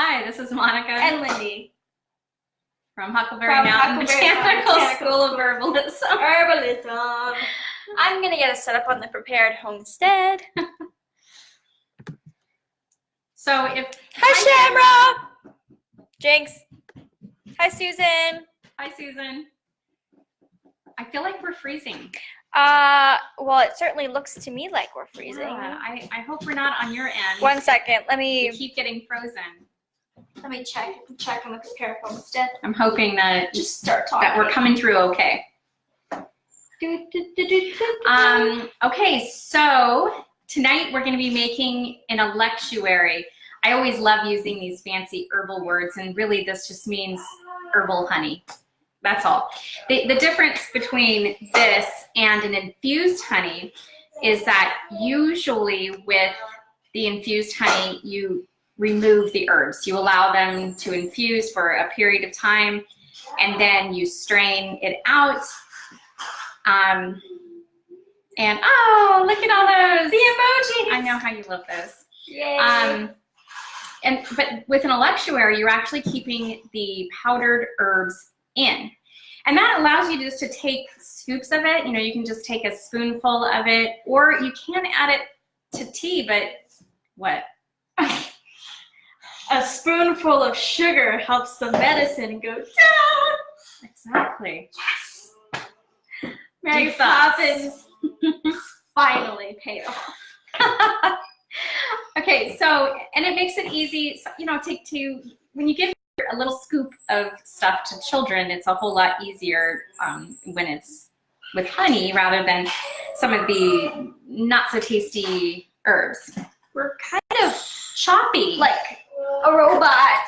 Hi, this is Monica and Lindy from Huckleberry Mountain Botanical School of Herbalism. I'm gonna get us set up on the prepared homestead. So if Hi Shamrock! Jinx. Hi Susan. Hi Susan. I feel like we're freezing. Well, it certainly looks to me like we're freezing. Yeah, I hope we're not on your end. 1 second, let me We keep getting frozen. check on the prepared homestead. I'm hoping that Just start talking. that we're coming through okay. Okay, so tonight we're going to be making an electuary. I always love using these fancy herbal words, and really this just means herbal honey. That's all. The difference between this and an infused honey is that usually with the infused honey, you remove the herbs. You allow them to infuse for a period of time, and then you strain it out. And oh, look at all those. The emojis. I know how you love those. Yay. But with an electuary, you're actually keeping the powdered herbs in. And that allows you just to take scoops of it. You know, you can just take a spoonful of it, or you can add it to tea, but what? A spoonful of sugar helps the medicine go down. Exactly. Yes. Mary Deep thoughts. Poppins finally paid off. Okay, so, and it makes it easy, you know, when you give a little scoop of stuff to children, it's a whole lot easier when it's with honey rather than some of the not so tasty herbs. We're kind of Choppy. like a robot.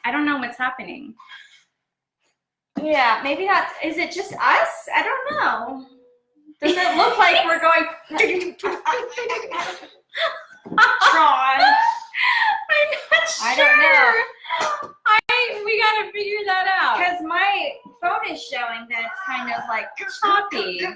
I don't know what's happening. Yeah, maybe that's, is it just us? I don't know. Does it look like we're going Tron? I'm not sure. I don't know. We gotta figure that out. Because my phone is showing that it's kind of like Choppy.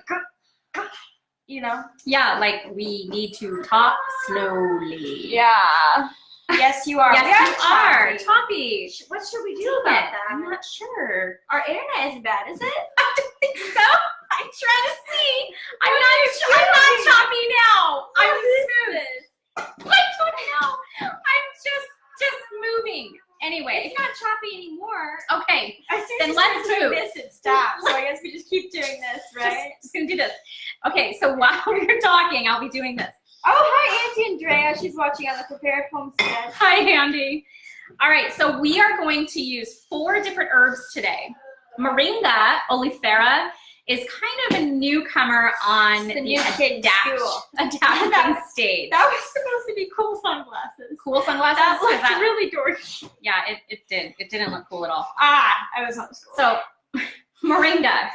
You know? Yeah, like we need to talk slowly. Yeah. Yes, you are. Yes, We you are. Choppy. What should we do about that? I'm not sure. Our internet isn't bad, is it? I don't think so. I'm trying to see. I'm not choppy now. I'm smooth. I don't know. I'm just moving. Anyway. It's not choppy anymore. Okay. As soon Then as let's we do move. this, it stops. So I guess we just keep doing this, right? Just gonna do this. Okay, so while you're talking, I'll be doing this. Oh, hi, Auntie Andrea. She's watching on the Prepared Homestead. Hi, Andy. All right, so we are going to use 4 different herbs today. Moringa Oleifera is kind of a newcomer on the adaptation stage. That was supposed to be cool sunglasses. Cool sunglasses? That looked really dorky. Yeah, it did. It didn't look cool at all. I was homeschooled. So, Moringa.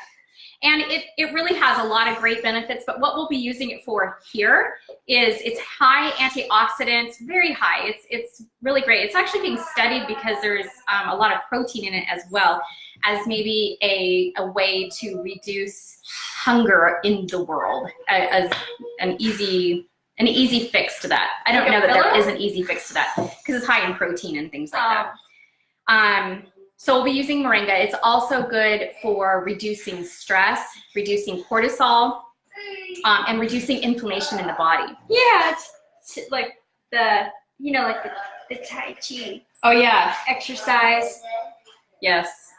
And it really has a lot of great benefits, but what we'll be using it for here is it's high antioxidants, very high. It's really great. It's actually being studied because there's a lot of protein in it as well as maybe a way to reduce hunger in the world as an easy fix to that. I don't know that there is an easy fix to that because it's high in protein and things like that. So we'll be using moringa. It's also good for reducing stress, reducing cortisol, and reducing inflammation in the body. Yeah, it's like the Tai Chi. Oh yeah. Exercise. Yes.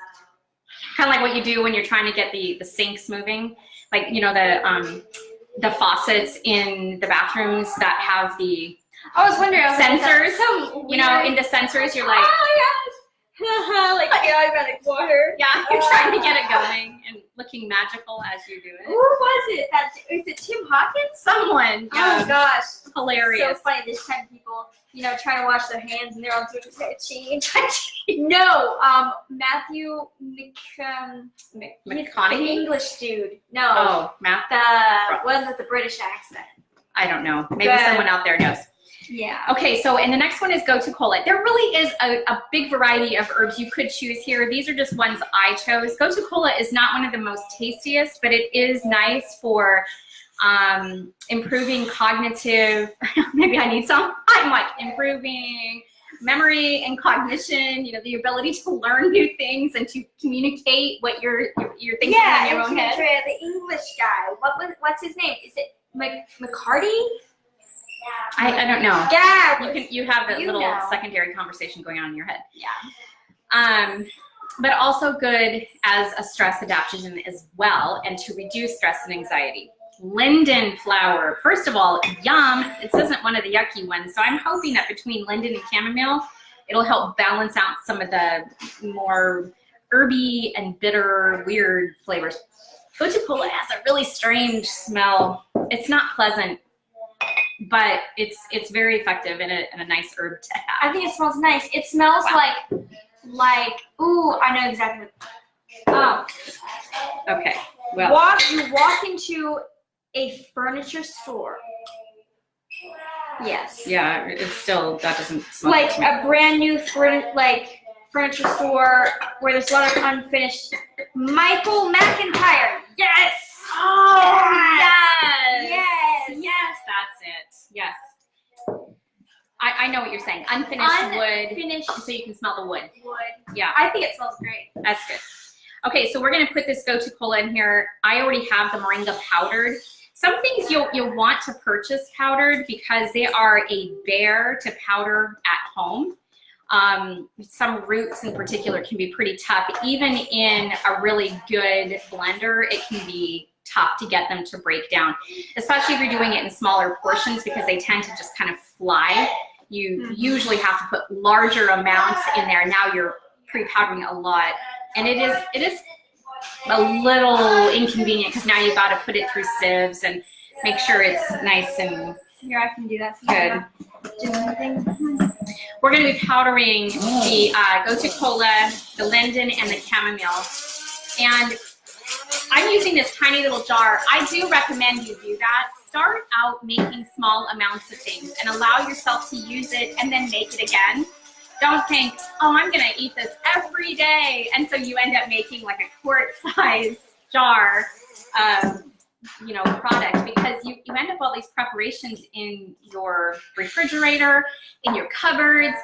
Kind of like what you do when you're trying to get the sinks moving. Like, you know, the faucets in the bathrooms that have the sensors. So you know, in the sensors, you're like, oh yes. Like automatic water. Yeah, you're trying to get it going and looking magical as you do it. Who was it? Is it Tim Hawkins? Someone. Yeah. Oh gosh. Hilarious. So funny this time people, trying to wash their hands and they're all doing Tai Chi. No, Matthew McConaughey? the English dude. No. Oh, Matt. The one with the British accent. I don't know. Maybe someone out there knows. Yeah. Okay, so and the next one is gotu kola. There really is a big variety of herbs you could choose here. These are just ones I chose. Gotu kola is not one of the most tastiest, but it is nice for improving cognitive, maybe I need some. I'm like improving memory and cognition, you know, the ability to learn new things and to communicate what you're thinking in your own head. The English guy. What's his name? Is it McCarty? I don't know. Yeah. You have a little secondary conversation going on in your head. Yeah. But also good as a stress adaptogen as well, and to reduce stress and anxiety. Linden flower. First of all, yum. This isn't one of the yucky ones, so I'm hoping that between linden and chamomile, it'll help balance out some of the more herby and bitter, weird flavors. Botanicals has a really strange smell. It's not pleasant, but it's very effective and a nice herb to have. I think it smells nice. It smells like ooh, I know exactly. Okay. Well, you walk into a furniture store. Yes. Yeah, it's still, that doesn't smell like to me. a brand new furniture store where there's a lot of unfinished. Michael McIntyre. Yes. Oh, yes. Yes, that's it. Yes. I know what you're saying. Unfinished wood, so you can smell the wood. Yeah. I think it smells great. That's good. Okay, so we're going to put this gotu kola in here. I already have the moringa powdered. Some things you'll want to purchase powdered because they are a bear to powder at home. Some roots in particular can be pretty tough. Even in a really good blender, it can be tough to get them to break down, especially if you're doing it in smaller portions because they tend to just kind of fly. You usually have to put larger amounts in there. Now you're pre-powdering a lot, and it is a little inconvenient because now you've got to put it through sieves and make sure it's nice and here. I can do that. Good. We're going to be powdering the gotu kola, the linden, and the chamomile, and I'm using this tiny little jar. I do recommend you do that. Start out making small amounts of things and allow yourself to use it and then make it again. Don't think, oh, I'm going to eat this every day. And so you end up making like a quart-size jar of, product because you end up all these preparations in your refrigerator, in your cupboards,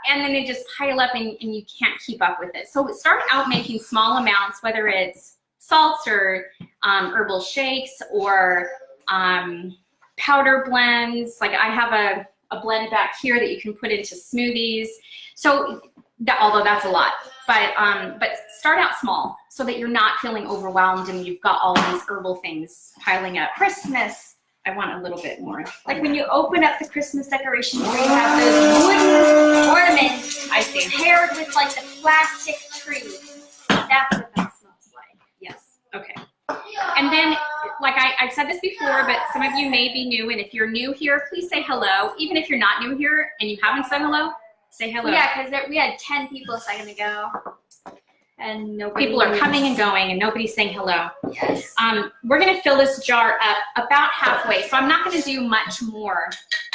and then they just pile up and you can't keep up with it. So start out making small amounts, whether it's salts or herbal shakes or powder blends. Like I have a blend back here that you can put into smoothies. So although that's a lot, but start out small so that you're not feeling overwhelmed and you've got all these herbal things piling up. Christmas. I want a little bit more. Like when you open up the Christmas decorations where you have those wooden ornaments I see. paired with like the plastic tree. That's what that smells like. Yes. Okay. And then, like I've said this before, but some of you may be new, and if you're new here, please say hello. Even if you're not new here and you haven't said hello, say hello. Yeah, because we had 10 people a second ago, and nobody. People are coming and going, and nobody's saying hello. Yes. We're going to fill this jar up about halfway, so I'm not going to do much more.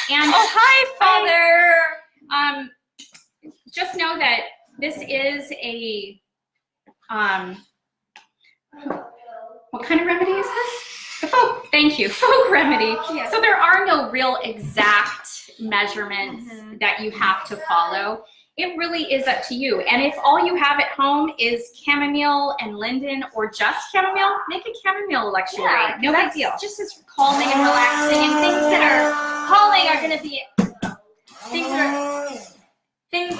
And hi, Father. Just know that this is a what kind of remedy is this? Thank you. Folk remedy. Yeah. So there are no real exact measurements that you have to follow. It really is up to you. And if all you have at home is chamomile and linden or just chamomile, make a chamomile electuary. Yeah, no big deal. Just as calming and relaxing, and things that are calming are going to be things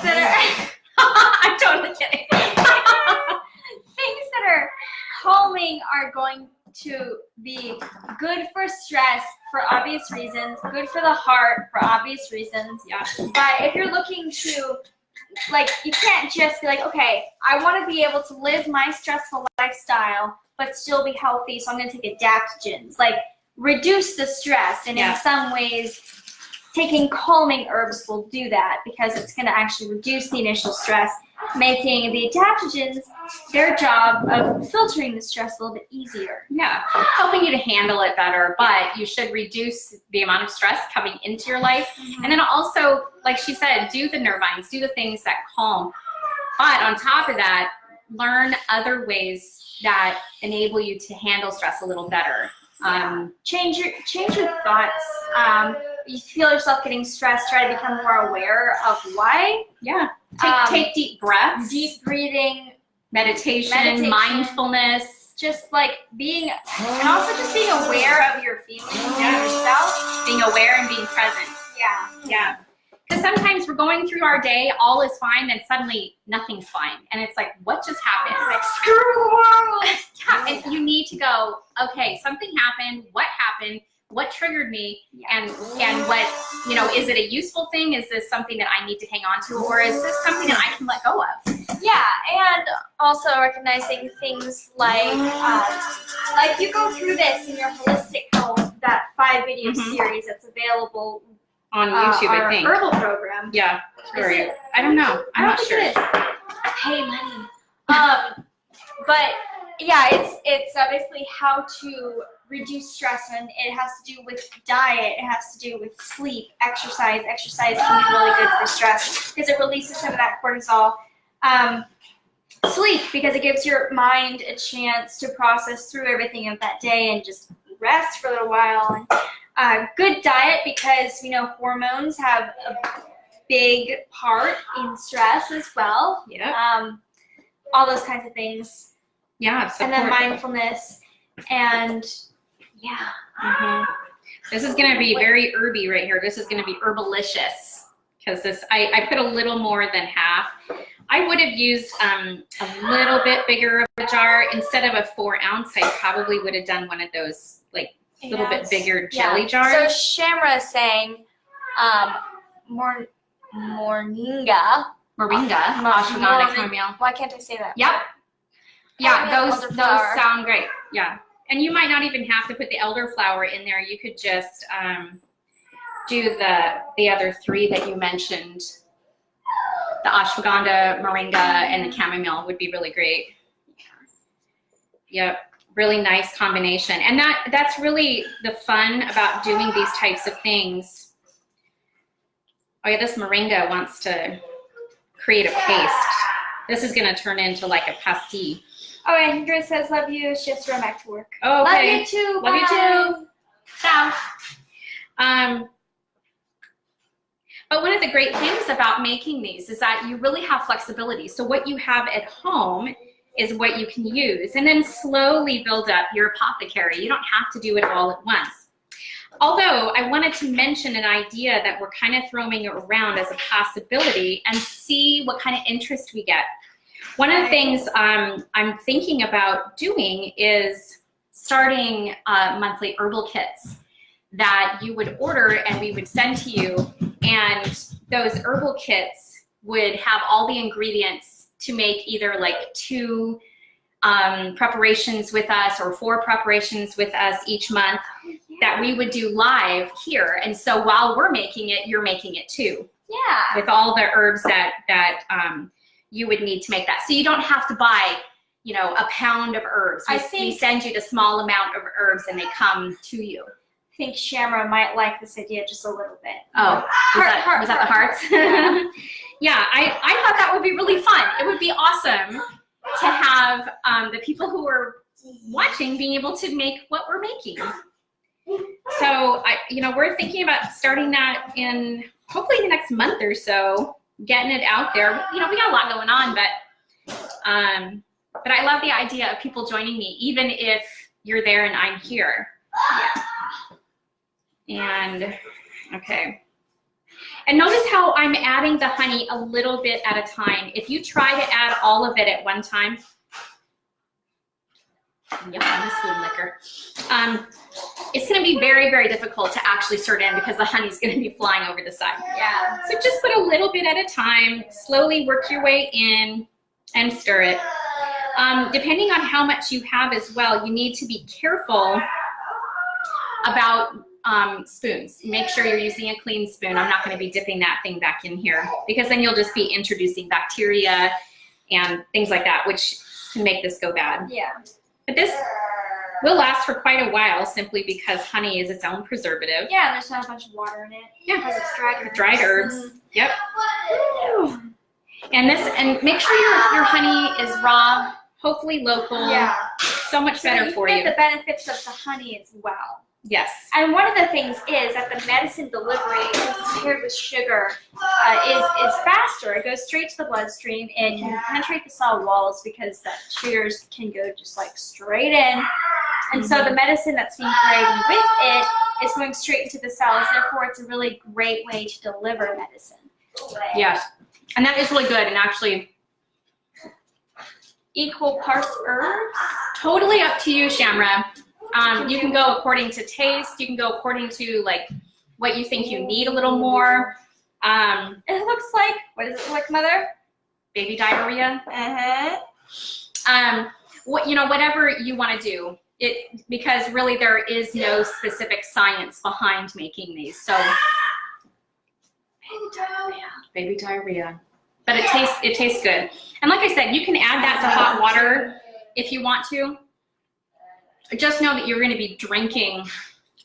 that are I'm totally kidding. things that are calming are going to be good for stress for obvious reasons, good for the heart for obvious reasons. Yeah. But if you're looking to, like, you can't just be like, okay, I want to be able to live my stressful lifestyle but still be healthy, so I'm going to take adaptogens. Like, reduce the stress, and in some ways, taking calming herbs will do that because it's going to actually reduce the initial stress, making the adaptogens their job of filtering the stress a little bit easier. Yeah, helping you to handle it better, but you should reduce the amount of stress coming into your life. And then also, like she said, do the nervines, do the things that calm. But on top of that, learn other ways that enable you to handle stress a little better. Change your thoughts. you feel yourself getting stressed, try to become more aware of why. Yeah. Take deep breaths. Deep breathing. Meditation, mindfulness. Just like being, and also just being aware of your feelings and yourself. Being aware and being present. Yeah. Because sometimes we're going through our day, all is fine, then suddenly nothing's fine. And it's like, what just happened? It's like, screw the world. Yeah, and you need to go, okay, something happened, what happened, what triggered me, and what, you know, is it a useful thing? Is this something that I need to hang on to, or is this something that I can let go of? Yeah, and also recognizing things like you go through this in your holistic health, that 5-video series that's available on YouTube, I think. Herbal program. Yeah, sorry. I don't know. I'm not sure. Hey, money. But yeah, it's basically how to reduce stress, and it has to do with diet. It has to do with sleep, exercise. Exercise can be really good for stress because it releases some of that cortisol. Sleep, because it gives your mind a chance to process through everything of that day and just rest for a little while. And good diet, because we know hormones have a big part in stress as well. Yeah. All those kinds of things. Yeah. And then mindfulness, and This is going to be very herby right here. This is going to be herbalicious, because this I put a little more than half. I would have used a little bit bigger of a jar. Instead of a 4-ounce, I probably would have done one of those like little bit bigger jelly jars. So Shamra is saying Moringa, ashwagandha, chamomile. Why can't I say that? Yep. Yeah, those elderflower. sound great. Yeah. And you might not even have to put the elderflower in there. You could just do the other 3 that you mentioned. The ashwagandha, moringa, and the chamomile would be really great. Yep, really nice combination. And that's really the fun about doing these types of things. Oh yeah, this moringa wants to create a paste. This is gonna turn into like a pasty. Oh, and Ingrid says, love you. She has to run back to work. Oh, okay. Love you too. Love you too. Ciao. But one of the great things about making these is that you really have flexibility. So what you have at home is what you can use, and then slowly build up your apothecary. You don't have to do it all at once. Although I wanted to mention an idea that we're kind of throwing around as a possibility and see what kind of interest we get. One of the things I'm thinking about doing is starting monthly herbal kits that you would order and we would send to you, and those herbal kits would have all the ingredients to make either like 2 preparations with us or 4 preparations with us each month that we would do live here. And so while we're making it, you're making it too. Yeah. With all the herbs that you would need to make that. So you don't have to buy, you know, a pound of herbs. We send you the small amount of herbs and they come to you. I think Shamra might like this idea just a little bit. Oh, was that the hearts? Yeah. Yeah, I thought that would be really fun. It would be awesome to have the people who are watching being able to make what we're making. So, we're thinking about starting that in hopefully the next month or so, getting it out there. You know, we got a lot going on, but I love the idea of people joining me, even if you're there and I'm here. Yeah. And, okay. And notice how I'm adding the honey a little bit at a time. If you try to add all of it at one time, this spoon liquor. It's going to be very, very difficult to actually stir it in because the honey's going to be flying over the side. Yeah. So just put a little bit at a time, slowly work your way in and stir it. Depending on how much you have as well, you need to be careful about spoons. Make sure you're using a clean spoon. I'm not going to be dipping that thing back in here because then you'll just be introducing bacteria and things like that, which can make this go bad. Yeah. But this will last for quite a while simply because honey is its own preservative. Yeah, and there's not a bunch of water in it. Yeah. Because it's dried herbs. Dried herbs. Yep. And make sure your honey is raw, hopefully local. Yeah. So much better for you you. get the benefits of the honey as well. Yes. And one of the things is that the medicine delivery, paired with sugar, is faster. It goes straight to the bloodstream. It can penetrate the cell walls because the sugars can go just like straight in. And so the medicine that's being created with it is going straight into the cells. Therefore, it's a really great way to deliver medicine. Yes. And that is really good. And actually, Equal parts herbs. totally up to you, Shamra. You can go according to taste. You can go according to like what you think you need a little more. It looks like, what does it look like, Mother? Baby diarrhea. Uh-huh. Whatever you want to do. Because really there is no specific science behind making these. So baby diarrhea. But it tastes good. And like I said, you can add that to hot water if you want to. Just know that you're going to be drinking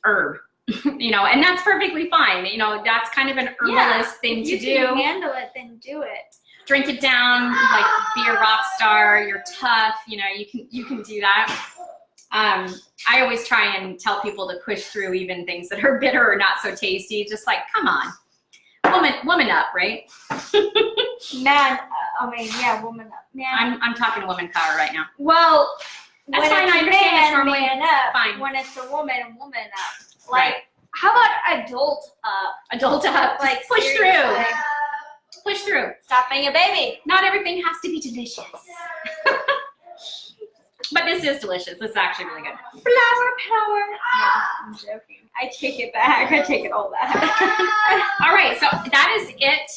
herb, and that's perfectly fine. That's kind of an herbalist thing to do. If you can handle it, then do it. Drink it down, like be a rock star, you're tough, you can do that. I always try and tell people to push through even things that are bitter or not so tasty. Just like, come on, woman up, right? Man, woman up. Man. I'm talking woman power right now. Well, that's when fine. it's I understand it's normally man up. fine. When it's a woman up. Like, Right. how about adult up? Adult up. Like, push through. seriously. Push through. Stop being a baby. Not everything has to be delicious. But this is delicious. This is actually really good. Flower power. Yeah, I'm joking. I take it back. I take it all back. All right, so that is it.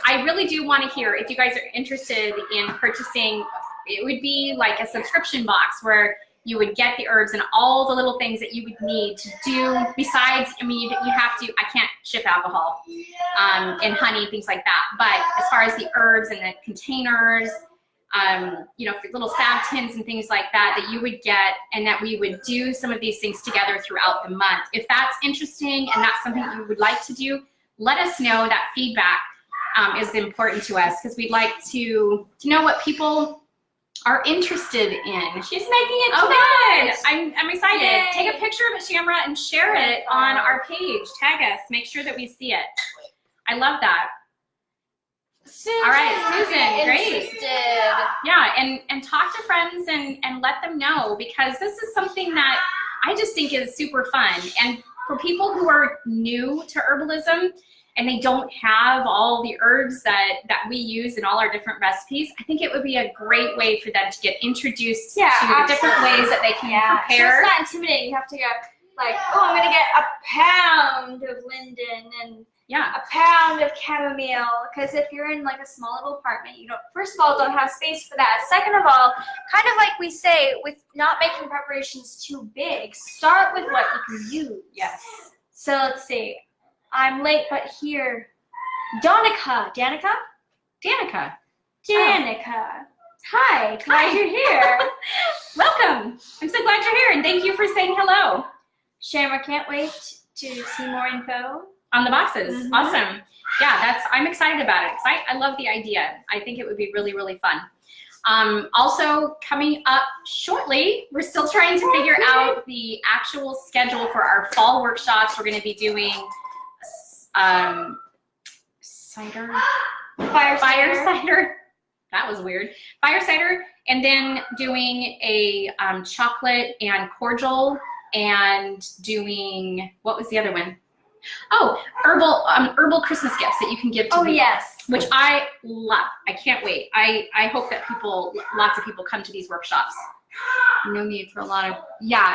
I really do want to hear if you guys are interested in purchasing. It would be like a subscription box where you would get the herbs and all the little things that you would need to do besides, you have to, I can't ship alcohol and honey, things like that. But as far as the herbs and the containers, for little salve tins and things like that you would get, and that we would do some of these things together throughout the month. If that's interesting and that's something you would like to do, let us know. That feedback is important to us because we'd like to know what people are interested in. She's making it good. tonight. I'm excited. Yay. Take a picture of it, Shamra, and share it on our page. Tag us. Make sure that we see it. I love that. Susan, All right, Susan, great. Interested. Yeah, and talk to friends and let them know, because this is something that I just think is super fun. And for people who are new to herbalism and they don't have all the herbs that we use in all our different recipes, I think it would be a great way for them to get introduced to the different ways that they can prepare. So it's not intimidating. You have to go like, oh, I'm going to get a pound of linden and a pound of chamomile, because if you're in like a small little apartment, you don't, first of all, don't have space for that. Second of all, kind of like we say, with not making preparations too big, start with what you can use. Yes. So let's see. I'm late, but here. Danica. Hi, glad you're here. Welcome. I'm so glad you're here, and thank you for saying hello. Shamra, can't wait to see more info. On the boxes. Awesome. Yeah, I'm excited about it because I love the idea. I think it would be really, really fun. Also coming up shortly, we're still trying to figure out the actual schedule for our fall workshops. We're going to be doing fire cider. That was weird. Fire cider, and then doing a chocolate and cordial, and doing, what was the other one? Oh, herbal Christmas gifts that you can give to people. Yes. Which I love. I can't wait. I hope that lots of people come to these workshops. No need for a lot of,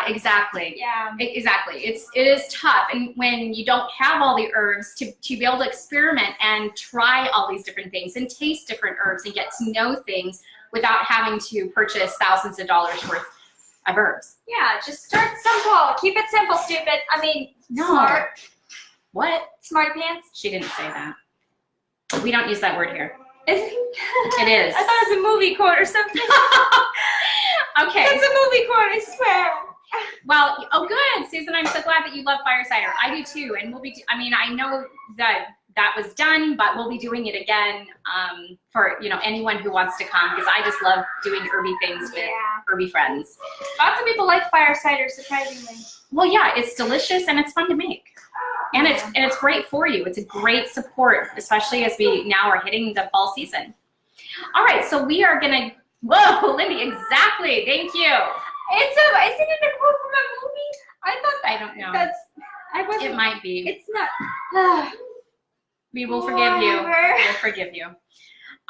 exactly. Yeah. Exactly. It is tough. And when you don't have all the herbs to be able to experiment and try all these different things and taste different herbs and get to know things without having to purchase thousands of dollars worth of herbs. Yeah, just start simple. Keep it simple, stupid. I mean, smart. What? Smarty pants? She didn't say that. We don't use that word here. Is it? It is. I thought it was a movie quote or something. Okay. It's a movie quote, I swear. Well, good, Susan. I'm so glad that you love fire cider. I do too, and we'll be. I know that that was done, but we'll be doing it again for, you know, anyone who wants to come, because I just love doing herby things with herby friends. Lots of people like fire cider, surprisingly. Well, yeah, it's delicious and it's fun to make. And it's great for you. It's a great support, especially as we now are hitting the fall season. All right, so we are gonna, whoa, Lindy, exactly, thank you. Isn't it a quote from a movie? I don't know. It might be. It's not. We will forgive you. Whatever. We'll forgive you.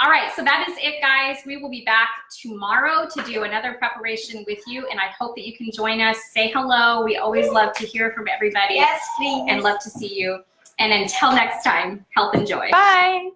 All right, so that is it, guys. We will be back tomorrow to do another preparation with you, and I hope that you can join us. Say hello. We always love to hear from everybody. Yes, please. And love to see you. And until next time, health and joy. Bye.